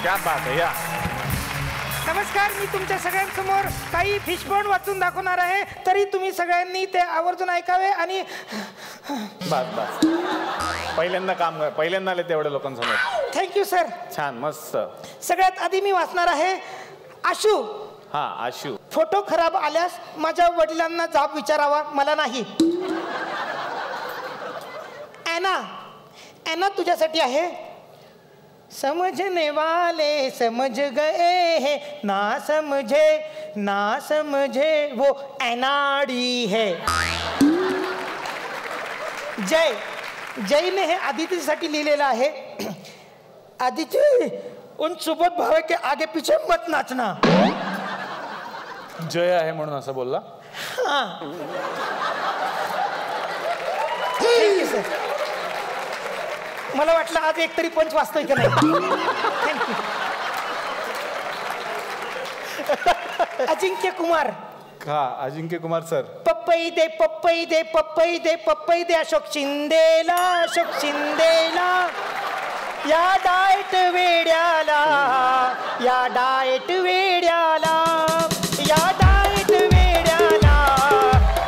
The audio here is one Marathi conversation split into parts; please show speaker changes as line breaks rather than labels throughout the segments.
क्या बात आहे. या
नमस्कार. मी तुमच्या सगळ्यांसमोर काही फिशबॉन्ड वाचून दाखवणार आहे, तरी तुम्ही सगळ्यांनी ते आवर्जून ऐकावे. आणि
बस बस पहिल्यांदा काम कर. पहिल्यांदा आले तेवढ्या लोकांसमोर.
Thank you sir.
छान मस्त.
सगळ्यात आधी मी वाचणार आहे आशू.
हा आशू.
फोटो खराब आल्यास माझ्या वडिलांना जाब विचारावा, मला नाही. ॲना. ॲना तुझ्यासाठी आहे. समझने वाले समझ गए हैं, ना समझे वो अनाड़ी है. जयने हे आदितीसाठी लिहिलेलं आहे. आदिती उन सुबोध भावे के आगे पीछे मत नाचना.
जय आहे म्हणून असं बोलला.
हां थँक्यू सर. मला वाटलं आज एकतरी पंच वाचतोय का नाही. थँक्यू. अजिंक्य कुमार.
का अजिंक्य कुमार सर.
पप्पई दे पप्पई दे पप्पई दे पप्पई दे अशोक शिंदेला, अशोक शिंदेला. या डाएट वेड्याला, या डाएट वेड्याला, या डाएट वेड्याला,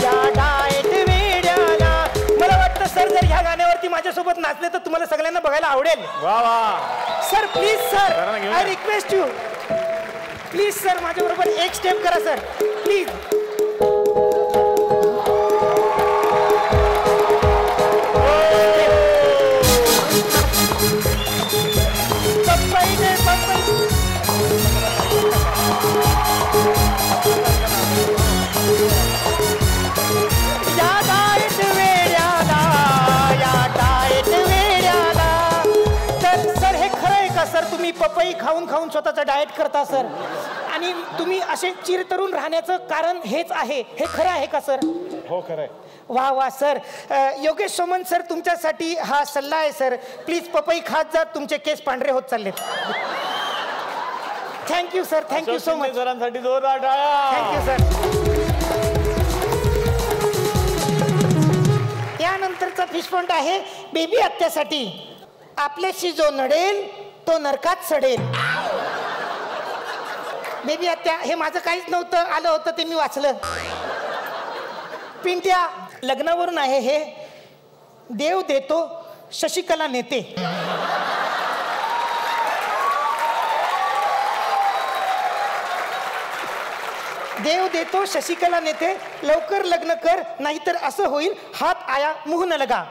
या डाएट वेड्याला. मला वाटतं सर जर ह्या गाण्यावरती माझ्यासोबत नाचले तर तुम्हाला सगळ्यांना बघायला आवडेल.
वा वा
sir please sir, I request you. Please sir माझ्याबरोबर एक स्टेप करा सर प्लीज. तुम्ही पपई खाऊन खाऊन स्वतःचा डाएट करता सर, आणि तुम्ही असे चिरतरुण राहण्याचं कारण हेच आहे. हे खरं आहे का सर?
हो खरं आहे.
वा वा सर. योगेश सोमन सर तुमच्यासाठी हा सल्ला आहे सर. प्लीज पपई खात जा, तुमचे केस पांढरे होत चाललेत. Thank you sir. Thank you so much.
सरांसाठी जोरदार टाळ्या.
Thank you sir. यानंतरचा फिशपॉइंट आहे बेबी आत्यासाठी. आपल्याशी जो नडेल तो नरकात सडेल. बेबी आत्या हे माझं काहीच नव्हतं, आलं होतं ते मी वाचलं. पिंट्या लग्नावरून आहे हे. देव देतो शशिकला नेते. देव देतो शशिकला नेते. लवकर लग्न कर, नाहीतर असं होईल हात आया मुह न लगा.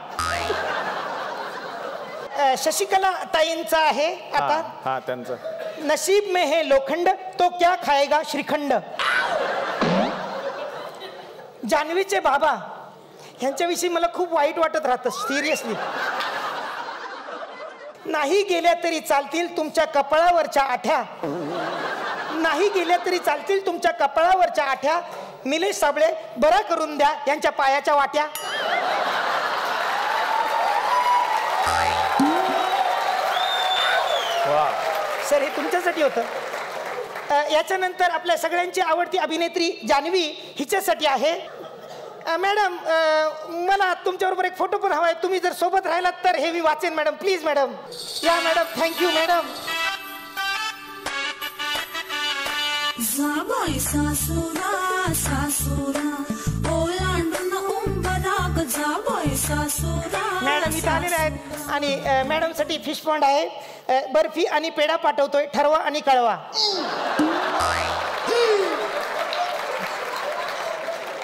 शशिकला ताईंचा आहे आता.
हा त्यांचं.
नसीब में है लोखंड तो क्या खाएगा श्रीखंड. जान्हवीचे बाबा ह्यांच्याविषयी मला खूप वाईट वाटत राहतं सिरियसली. नाही गेल्या तरी चालतील तुमच्या कपाळावरच्या आठ्या. नाही गेल्या तरी चालतील तुमच्या कपाळावरच्या आठ्या. निलेश साबळे बरा करून द्या यांच्या पायाच्या वाट्या. सर हे तुमच्यासाठी होतं. याच्यानंतर आपल्या सगळ्यांची आवडती अभिनेत्री जान्हवी हिच्यासाठी आहे. मॅडम मला तुमच्याबरोबर एक फोटो पण हवा आहे. तुम्ही जर सोबत राहिलात तर हे मी वाचेन मॅडम. प्लीज मॅडम या मॅडम. Thank you madam.
जाबाई सासुरा सासुरा ओलांडून उंबराग जाबाई सासुरा.
मॅडम इथं आलेले आहेत आणि मॅडमसाठी फिश पॉन्ड आहे. बर्फी आणि पेढा पाठवतोय, ठरवा आणि कळवा.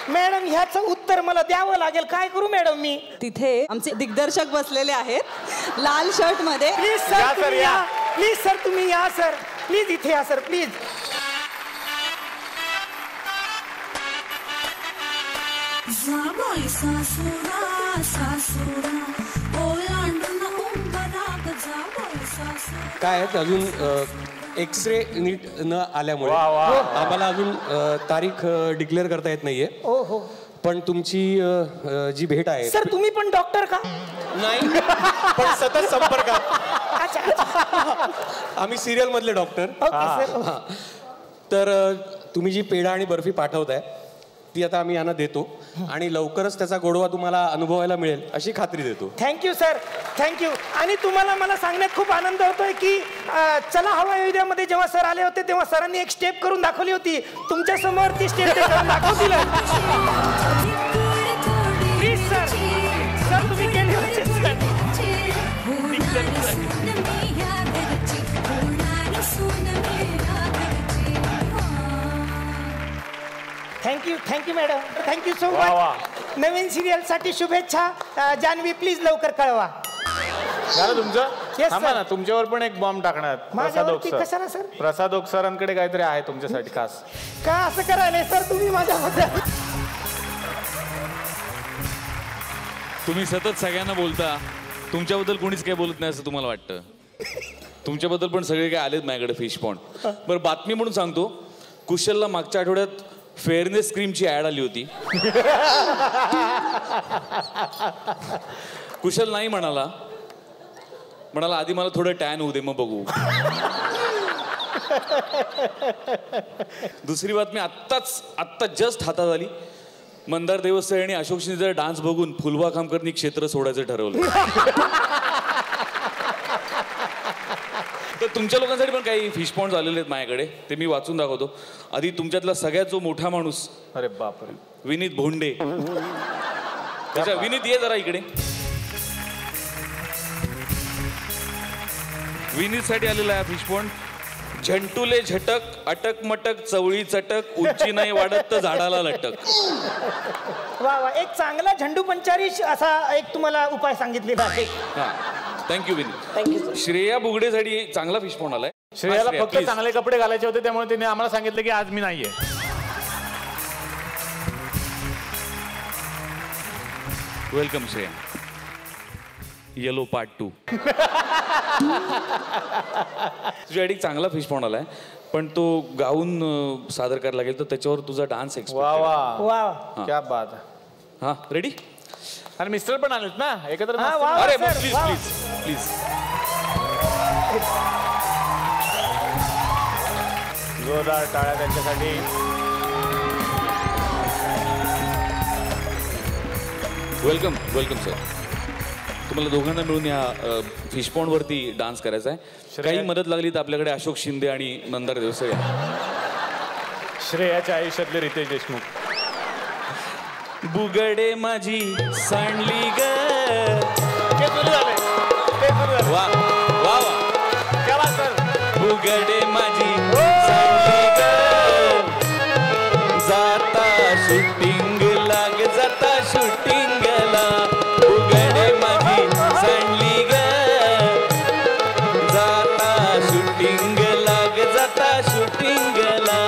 मॅडम ह्याचं उत्तर मला द्यावं लागेल. काय करू मॅडम मी?
तिथे आमचे दिग्दर्शक बसलेले आहेत लाल शर्ट मध्ये.
प्लीज सर तुम्ही या. प्लीज सर तुम्ही या सर. प्लीज इथे या सर प्लीज.
जाबाई सासुरा सासुरा ओलांडून उंबराग जाबाई सासुरा.
काय आहेत अजून एक्सरे नीट न आल्यामुळे आम्हाला अजून तारीख डिक्लेअर करता येत नाहीये.
हो
पण तुमची जी भेट आहे.
सर तुम्ही पण डॉक्टर का?
नाही पण सतत संपर्कात.
अच्छा
आम्ही सिरियल मधले डॉक्टर.
Okay sir.
तर तुम्ही जी पेढा आणि बर्फी पाठवताय ती आता आम्ही यांना देतो आणि लवकरच त्याचा गोडवा तुम्हाला अनुभवायला मिळेल अशी खात्री देतो.
Thank you sir, thank you. आणि तुम्हाला मला सांगण्यात खूप आनंद होतोय की चला हवा येऊ द्यामध्ये जेव्हा सर आले होते तेव्हा सरांनी एक स्टेप करून दाखवली होती. तुमच्या समोर ती स्टेप करून दाखवतील. प्लीज सर, सर तुम्ही केली होती. थँक्यू मॅडम, थँक्यू सो
वा वा.
नवीन सिरियलसाठी शुभेच्छा. जान्हवी प्लीज लवकर कळवा.
झालं तुमचं?
Yes,
थांबा
sir.
ना, तुमच्यावर पण एक बॉम्ब टाकणार.
माझ्यावरती कशाला सर?
प्रसाद ओक सरांकडे काहीतरी आहे तुमच्यासाठी खास.
का असं करायला सर तुम्ही माझ्याबद्दल?
तुम्ही सतत सगळ्यांना बोलता, तुमच्याबद्दल कोणीच काही बोलत नाही असं तुम्हाला वाटतं. तुमच्याबद्दल पण सगळे काय आलेत माझ्याकडे फिश पॉन्ड. बरं, बातमी म्हणून सांगतो, कुशलला मागच्या आठवड्यात फेअरनेस क्रीमची ऍड आली होती. कुशल नाही म्हणाला आधी मला थोडं टॅन होऊ दे मग बघू. दुसरी बातमी आत्ता जस्ट हातात आली. मंदार देवस्थळे आणि अशोक शिंदेचा डान्स बघून फुलवा खामकरनी क्षेत्र सोडायचं ठरवलं. तर तुमच्या लोकांसाठी पण काही फिश पॉन्ड आलेले आहेत माझ्याकडे, ते मी वाचून दाखवतो. आधी तुमच्यातला सगळ्यात जो मोठा माणूस,
अरे बापरे,
विनीत भोंडे. विनीत ये जरा इकडे. विनीतसाठी आलेला आहे फिश पॉन्ड. झंटुले झटक, अटक मटक, चवळी चटक, उंची नाही वाढत तर झाडाला लटक.
वा वा, एक चांगला झंडू पंचारी असा एक तुम्हाला उपाय सांगितलेला आहे.
हा, थँक्यू विनीत. श्रेया बुगडेसाठी चांगला फिश पॉन्ड आलाय.
श्रेयाला फक्त चांगले कपडे घालायचे होते त्यामुळे तिने आम्हाला सांगितलं की आज मी नाहीये.
वेलकम श्रेया. Yellow part 2. तुझ्यासाठी चांगला फिश पॉन्ड आलाय, पण तो गाऊन सादर करायला लागेल, तर त्याच्यावर तुझा डान्स
वा वा
वा,
क्या बात आहे.
हा, रेडी?
आणि मिस्टर पण आलेत ना एकत्र.
हा, वा.
अरे
sir,
please
wow.
Please please.
जोरदार टाळ्या त्यांच्यासाठी.
Welcome welcome sir. तुम्हाला दोघांना मिळून या फिश पॉन्ड वरती डान्स करायचा आहे. काही मदत लागली तर आपल्याकडे अशोक शिंदे आणि मंदार देवस्थळे.
श्रेयाच्या आयुष्यातले रितेश देशमुख.
बुगडे माझी सांडली ग.
ते सुरू झाले, ते सुरू झाले.
वा वा वा.
क्या बात सर.
बुगडे माझी सांडली ग. जाता शूटिंग लाग, जाता शूटिंगला. बुगडे माझी सांडली ग. जाता शूटिंग लाग, जाता शूटिंगला.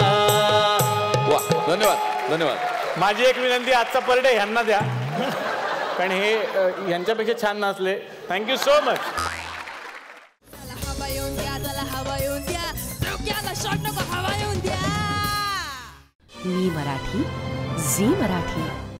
वा, धन्यवाद धन्यवाद.
माझी एक विनंती, आजचा पर डे ह्यांना द्या, कारण हे ह्यांच्यापेक्षा छान नाचले. Thank you so much.
मी मराठी, झी मराठी.